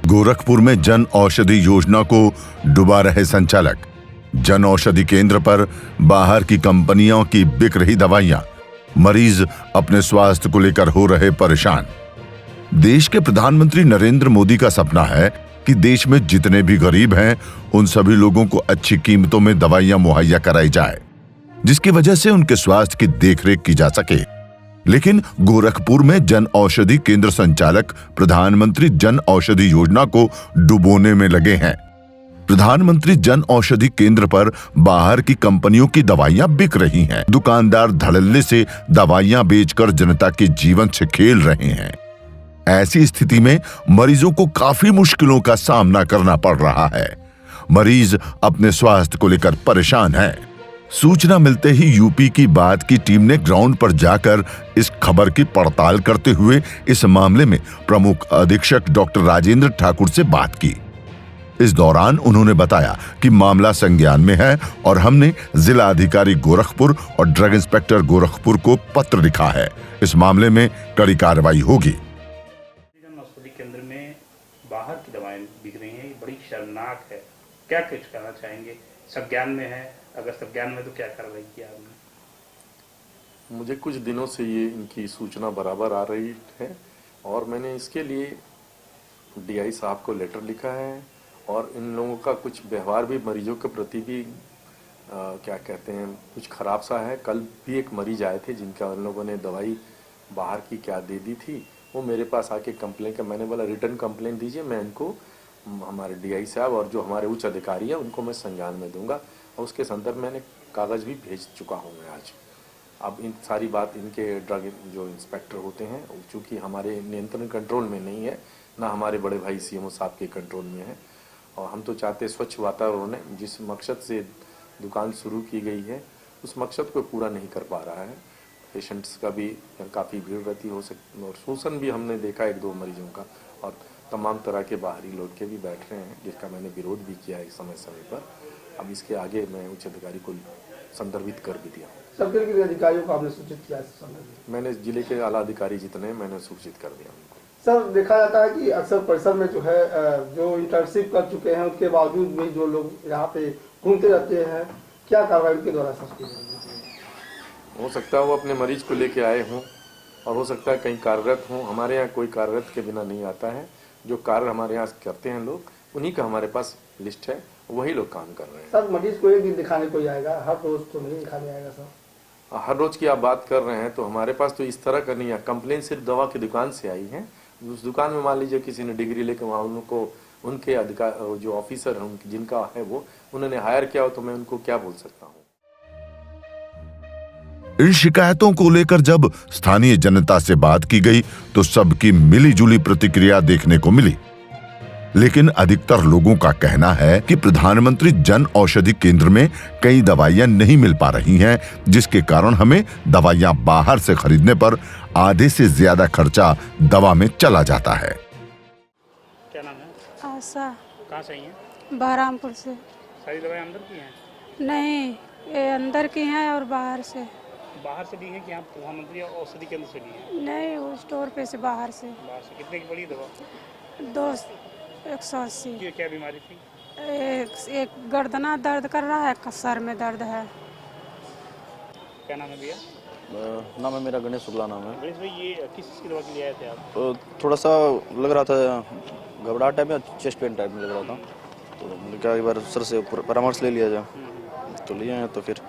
गोरखपुर में जन औषधि योजना को डुबा रहे संचालक। जन औषधि केंद्र पर बाहर की कंपनियों की बिक रही दवाइयां, मरीज अपने स्वास्थ्य को लेकर हो रहे परेशान। देश के प्रधानमंत्री नरेंद्र मोदी का सपना है कि देश में जितने भी गरीब हैं उन सभी लोगों को अच्छी कीमतों में दवाइयां मुहैया कराई जाए, जिसकी वजह से उनके स्वास्थ्य की देखरेख की जा सके। लेकिन गोरखपुर में जन औषधि केंद्र संचालक प्रधानमंत्री जन औषधि योजना को डुबोने में लगे हैं। प्रधानमंत्री जन औषधि केंद्र पर बाहर की कंपनियों की दवाइयां बिक रही हैं। दुकानदार धड़ल्ले से दवाइयां बेचकर जनता के जीवन से खेल रहे हैं। ऐसी स्थिति में मरीजों को काफी मुश्किलों का सामना करना पड़ रहा है। मरीज अपने स्वास्थ्य को लेकर परेशान हैं। सूचना मिलते ही यूपी की बात की टीम ने ग्राउंड पर जाकर इस खबर की पड़ताल करते हुए इस मामले में प्रमुख अधीक्षक डॉक्टर राजेंद्र ठाकुर से बात की। इस दौरान उन्होंने बताया कि मामला संज्ञान में है और हमने जिला अधिकारी गोरखपुर और ड्रग इंस्पेक्टर गोरखपुर को पत्र लिखा है। इस मामले में कड़ी कार्रवाई होगी। जन औषधि केंद्र में बाहर की दवाएं बिक रही हैं, ये बड़ी शर्मनाक है। क्या कुछ कहना चाहेंगे? संज्ञान में है, अगर संज्ञान में तो क्या कार्रवाई किया आपने? मुझे कुछ दिनों से ये इनकी सूचना बराबर आ रही है और मैंने इसके लिए डीआई साहब को लेटर लिखा है और इन लोगों का कुछ व्यवहार भी मरीजों के प्रति भी क्या कहते हैं कुछ खराब सा है। कल भी एक मरीज आए थे जिनका उन लोगों ने दवाई बाहर की क्या दे दी थी, वो मेरे पास आके कंप्लेन का, मैंने बोला रिटर्न कंप्लेन दीजिए, मैं इनको हमारे डीआई साहब और जो हमारे उच्च अधिकारी हैं उनको मैं संज्ञान में दूंगा और उसके संदर्भ मैंने कागज़ भी भेज चुका हूँ मैं आज। अब इन सारी बात इनके ड्रग जो इंस्पेक्टर होते हैं, चूँकि हमारे नियंत्रण कंट्रोल में नहीं है, ना हमारे बड़े भाई सीएमओ साहब के कंट्रोल में है और हम तो चाहते हैं स्वच्छ वातावरण है। जिस मकसद से दुकान शुरू की गई है उस मकसद को पूरा नहीं कर पा रहा है। पेशेंट्स का भी काफ़ी भीड़ रहती हो सकती और शोषण भी हमने देखा एक दो मरीजों का और तमाम तरह के बाहरी लोग के भी बैठ रहे हैं, जिसका मैंने विरोध भी किया है समय समय पर। अब इसके आगे मैं उच्च अधिकारी को संदर्भित कर भी दिया। सब अधिकारियों को आपने सूचित किया? मैंने जिले के आला अधिकारी जितने मैंने सूचित कर दिया उनको। सर, देखा जाता है कि अक्सर परिसर में जो है जो इंटर्नशिप कर चुके हैं उसके बावजूद भी जो लोग यहाँ पे घूमते रहते हैं, क्या कार्रवाई उनके द्वारा की जाएगी? हो सकता है वो अपने मरीज को लेके आए हों और हो सकता है कहीं कार्यरत हों। हमारे यहाँ कोई कार्यरत के बिना नहीं आता है। जो कार्य हमारे यहाँ करते हैं लोग, उन्हीं का हमारे पास लिस्ट है, वही लोग काम कर रहे हैं। सर, मरीज को एक दिन दिखाने को आएगा, हर रोज तो नहीं दिखाने आएगा सर? हर रोज की आप बात कर रहे हैं तो हमारे पास तो इस तरह का नहीं है। कंप्लेन सिर्फ दवा की दुकान से आई है। उस दुकान में मान लीजिए किसी ने डिग्री लेकर वहाँ उनको उनके अधिकार जो ऑफिसर हैं जिनका है वो उन्होंने हायर किया हो तो मैं उनको क्या बोल सकता हूँ। इन शिकायतों को लेकर जब स्थानीय जनता से बात की गई तो सबकी मिलीजुली प्रतिक्रिया देखने को मिली। लेकिन अधिकतर लोगों का कहना है कि प्रधानमंत्री जन औषधि केंद्र में कई दवाइयां नहीं मिल पा रही हैं, जिसके कारण हमें दवाइयां बाहर से खरीदने पर आधे से ज्यादा खर्चा दवा में चला जाता है। क्या नाम है? आशा। कहाँ से आई हैं? बहरामपुर से। सारी दवाएं अंदर की हैं? नहीं, ये अंदर की हैं और बाहर से। बाहर से ली है कि आप प्रधानमंत्री औषधि केंद्र से ली है? नहीं, वो स्टोर पे से बाहर से। बाहर से। कितने की पड़ी दवा? 180। ये क्या बीमारी थी? एक गर्दना दर्द कर रहा है, सर में दर्द है। क्या नाम है भैया? नाम है मेरा गणेश शुक्ला नाम है। गणेश भाई, ये किस चीज़ की दवा के लिए आए थे आप? तो थोड़ा सा लग रहा था घबराहट टाइप में, चेस्ट पेन टाइप में लग रहा था, तो मैंने कहा एक बार सर से परामर्श ले लिया जाए, तो लिए हैं। तो फिर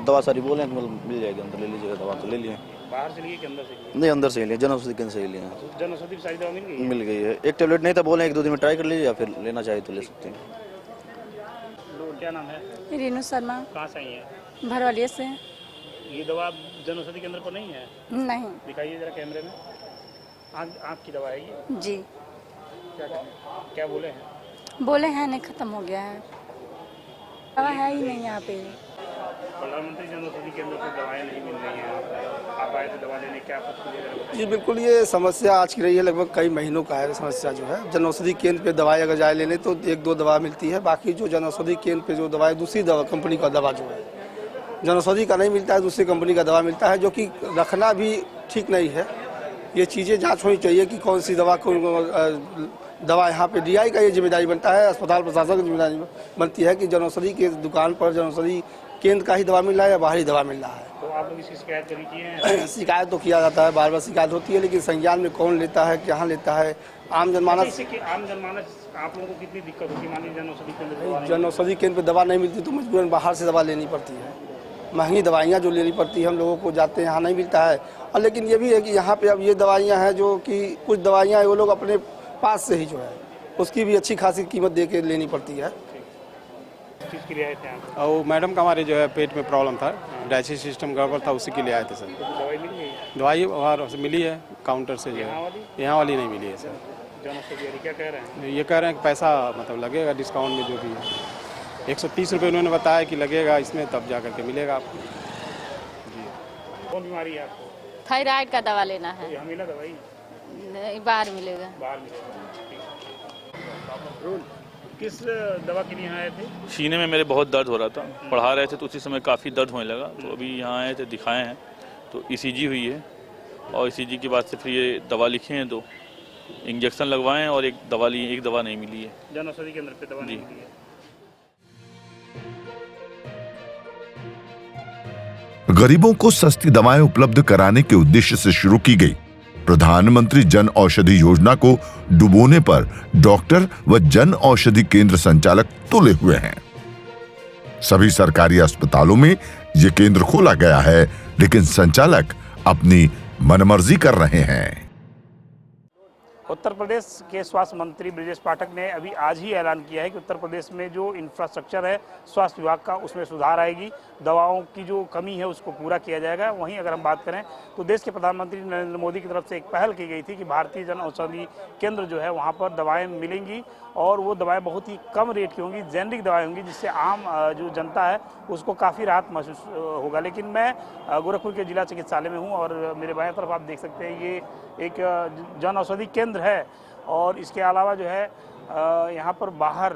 दवा सारी बोले हैं मतलब मिल जाएगी, अंदर ले लीजिएगा दवा, तो ले लिए। बाहर से लिए कि अंदर से लिए? नहीं, अंदर से ही लिए, जन औषधि केंद्र से ही लिए हैं। तो जन औषधि सारी दवा मिल गई? मिल गई है। एक टैबलेट नहीं था, बोले 1-2 दिन में ट्राई कर लीजिए या फिर लेना चाहिए तो ले सकते हैं। क्या नाम है? रीनू शर्मा। कहाँ से आई हैं? भरवालिया से। ये दवा जन औषधि केंद्र पर नहीं है? नहीं। दिखाइए जरा कैमरे में। आँख की दवा है ये? जी। क्या बोले हैं? बोले हैं नहीं, खत्म हो गया है, दवा है ही नहीं यहाँ पे। प्रधानमंत्री जन औषधि केंद्र पर दवाएं नहीं मिल रही हैं, आप आए थे दवा लेने, क्या प्रतिक्रिया? जी बिल्कुल, ये समस्या आज की रही है, लगभग कई महीनों का है समस्या जो है। जन औषधि केंद्र पे दवाई अगर जाए लेने तो 1-2 दवा मिलती है, बाकी जो जन औषधि केंद्र पे जो दवाई दूसरी दवा कंपनी का दवा जो है जन औषधि का नहीं मिलता है, दूसरी कंपनी का दवा मिलता है, जो कि रखना भी ठीक नहीं है। ये चीज़ें जाँच होनी चाहिए कि कौन सी दवा को दवा यहाँ पे डीआई का ये जिम्मेदारी बनता है, अस्पताल प्रशासन की जिम्मेदारी बनती है कि जनौषधि के दुकान पर जनौषधि केंद्र का ही दवा मिल रहा है या बाहरी दवा मिल रहा है। तो आप लोग इसकी शिकायत कभी किए हैं? शिकायत तो किया जाता है, बार बार शिकायत होती है, लेकिन संज्ञान में कौन लेता है, कहाँ लेता है, आम जनमानस। इससे कि आम जनमानस आप लोगों को कितनी दिक्कत होती है? मान लीजिए जनौषधि केंद्र दवा नहीं जनौषधि केंद्र पे दवा नहीं मिलती तो मजबूरन बाहर से दवा लेनी पड़ती है। महंगी दवाइयाँ जो लेनी पड़ती है हम लोगों को, जाते हैं यहाँ नहीं मिलता है। और लेकिन ये भी है कि यहाँ पे अब ये दवाइयाँ हैं जो कि कुछ दवाइयाँ वो लोग अपने पास से ही जो है उसकी भी अच्छी खासी कीमत दे के लेनी पड़ती है। चीज़ के लिए आए थे आप? और वो मैडम का हमारे जो है पेट में प्रॉब्लम था, डाइजेस्टिव सिस्टम गड़बड़ था, उसी के लिए आए थे सर। दवाई मिल गई? दवाई बाहर से मिली है, काउंटर से जो यहाँ है। वाली यहाँ वाली नहीं मिली है सर। जनौषधि वाली क्या कह रहे हैं? ये कह रहे हैं कि पैसा मतलब लगेगा डिस्काउंट में जो भी है। 130 रुपये उन्होंने बताया कि लगेगा इसमें, तब जा करके मिलेगा आपको। कौन बीमारी है आपको? थायराइड का दवा लेना है। यहाँ मिला दवाई? नहीं, बाहर मिलेगा। बाहर मिलेगा। किस दवा के लिए यहाँ आए थे? सीने में मेरे बहुत दर्द हो रहा था, पढ़ा रहे थे तो उसी समय काफ़ी दर्द होने लगा, तो अभी यहाँ आए थे, दिखाए हैं, तो ईसीजी हुई है और ईसीजी के बाद से फिर ये दवा लिखे हैं, तो इंजेक्शन लगवाए हैं और एक दवा ली, एक दवा नहीं मिली है। जनौषधि केंद्र पे दवा नहीं मिली है। गरीबों को सस्ती दवाएं उपलब्ध कराने के उद्देश्य से शुरू की गई प्रधानमंत्री जन औषधि योजना को डुबोने पर डॉक्टर व जन औषधि केंद्र संचालक तुले हुए हैं। सभी सरकारी अस्पतालों में ये केंद्र खोला गया है, लेकिन संचालक अपनी मनमर्जी कर रहे हैं। उत्तर प्रदेश के स्वास्थ्य मंत्री ब्रजेश पाठक ने अभी आज ही ऐलान किया है कि उत्तर प्रदेश में जो इंफ्रास्ट्रक्चर है स्वास्थ्य विभाग का, उसमें सुधार आएगी, दवाओं की जो कमी है उसको पूरा किया जाएगा। वहीं अगर हम बात करें तो देश के प्रधानमंत्री नरेंद्र मोदी की तरफ से एक पहल की गई थी कि भारतीय जन औषधि केंद्र जो है वहाँ पर दवाएँ मिलेंगी और वो दवाएँ बहुत ही कम रेट की होंगी, जेनरिक दवाएँ होंगी, जिससे आम जो जनता है उसको काफ़ी राहत महसूस होगा। लेकिन मैं गोरखपुर के जिला चिकित्सालय में हूँ और मेरे बाएं तरफ आप देख सकते हैं ये एक जन औषधि केंद्र है और इसके अलावा जो है यहाँ पर बाहर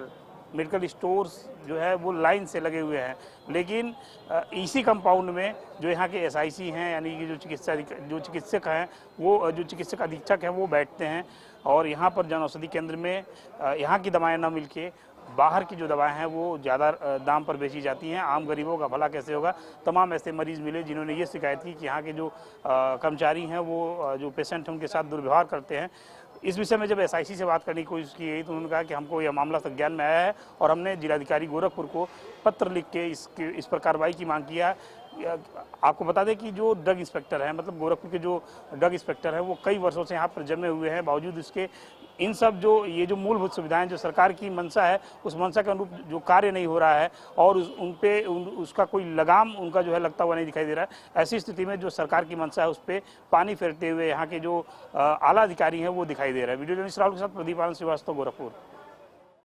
मेडिकल स्टोर्स जो है वो लाइन से लगे हुए हैं। लेकिन इसी कंपाउंड में जो यहाँ के एसआईसी हैं, यानी कि जो चिकित्सक हैं, वो जो चिकित्सक अधीक्षक हैं वो बैठते हैं और यहाँ पर जन औषधि केंद्र में यहाँ की दवाएं न मिलके बाहर की जो दवाएं हैं वो ज़्यादा दाम पर बेची जाती हैं। आम गरीबों का भला कैसे होगा? तमाम ऐसे मरीज़ मिले जिन्होंने ये शिकायत की कि यहाँ के जो कर्मचारी हैं वो जो पेशेंट हैं उनके साथ दुर्व्यवहार करते हैं। इस विषय में जब एसआईसी से बात करने की कोशिश की गई तो उन्होंने कहा कि हमको यह मामला संज्ञान में आया है और हमने जिलाधिकारी गोरखपुर को पत्र लिख के इस पर कार्रवाई की मांग किया। आपको बता दें कि जो ड्रग इंस्पेक्टर हैं, मतलब गोरखपुर के जो ड्रग इंस्पेक्टर हैं, वो कई वर्षों से यहाँ पर जमे हुए हैं। बावजूद इसके इन सब ये जो मूलभूत सुविधाएं जो सरकार की मंशा है उस मंशा के अनुरूप जो कार्य नहीं हो रहा है और उसका कोई लगाम उनका जो है लगता हुआ नहीं दिखाई दे रहा है। ऐसी स्थिति में जो सरकार की मंशा है उस पर पानी फेरते हुए यहाँ के जो आला अधिकारी हैं वो दिखाई दे रहा है। वीडियो जर्नलिस्ट राहुल के साथ प्रदीप आनंद श्रीवास्तव, गोरखपुर।